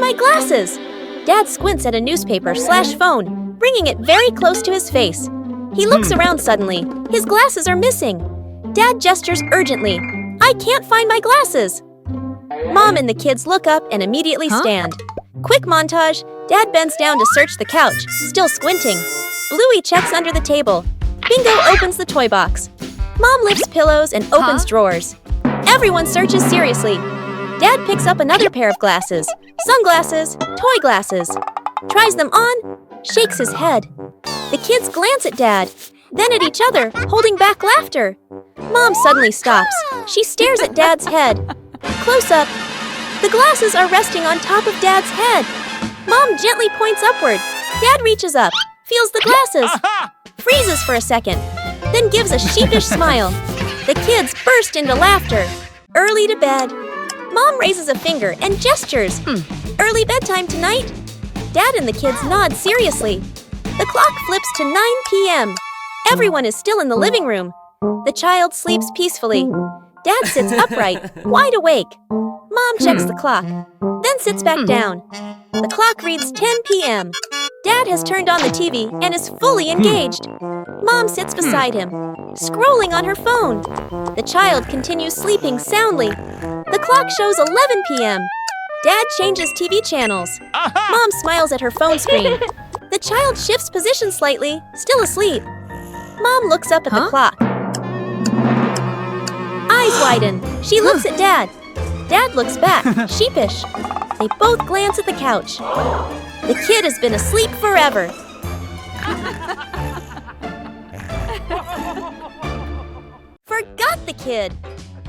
my glasses! Dad squints at a newspaper/phone, bringing it very close to his face. He looks around suddenly. His glasses are missing. Dad gestures urgently. I can't find my glasses! Mom and the kids look up and immediately stand. Quick montage. Dad bends down to search the couch, still squinting. Bluey checks under the table. Bingo opens the toy box. Mom lifts pillows and opens drawers. Everyone searches seriously. Dad picks up another pair of glasses. Sunglasses, toy glasses. Tries them on, shakes his head. The kids glance at Dad, then at each other, holding back laughter. Mom suddenly stops. She stares at Dad's head. Close up. The glasses are resting on top of Dad's head. Mom gently points upward. Dad reaches up, feels the glasses, freezes for a second, then gives a sheepish smile. The kids burst into laughter. Early to bed. Mom raises a finger and gestures. Early bedtime tonight? Dad and the kids nod seriously. The clock flips to 9 p.m. Everyone is still in the living room. The child sleeps peacefully. Dad sits upright, wide awake. Mom checks the clock, then sits back down. The clock reads 10 p.m. Dad has turned on the TV and is fully engaged. Mom sits beside him, scrolling on her phone. The child continues sleeping soundly. The clock shows 11 p.m. Dad changes TV channels. Mom smiles at her phone screen. The child shifts position slightly, still asleep. Mom looks up at the clock. Eyes widen. She looks at Dad. Dad looks back, sheepish. They both glance at the couch. The kid has been asleep forever. Forgot the kid.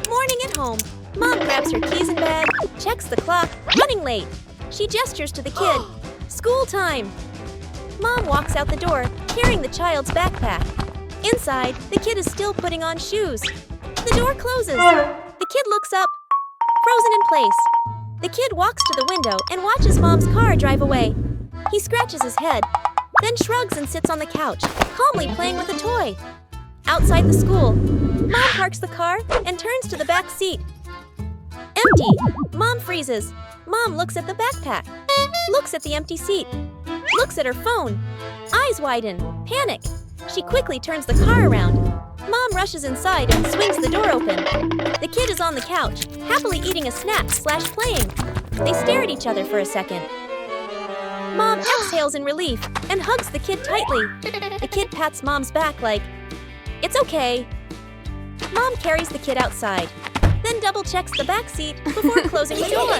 Morning at home. Mom grabs her keys and bag, checks the clock, running late. She gestures to the kid. School time. Mom walks out the door, carrying the child's backpack. Inside, the kid is still putting on shoes. The door closes. The kid looks up, frozen in place. The kid walks to the window and watches Mom's car drive away. He scratches his head, then shrugs and sits on the couch, calmly playing with a toy. Outside the school, Mom parks the car and turns to the back seat. Empty. Mom freezes. Mom looks at the backpack, looks at the empty seat, looks at her phone. Eyes widen. Panic. She quickly turns the car around. Mom rushes inside and swings the door open. The kid is on the couch, happily eating a snack/playing. They stare at each other for a second. Mom exhales in relief and hugs the kid tightly. The kid pats Mom's back like, "It's okay." Mom carries the kid outside, then double-checks the back seat before closing the door.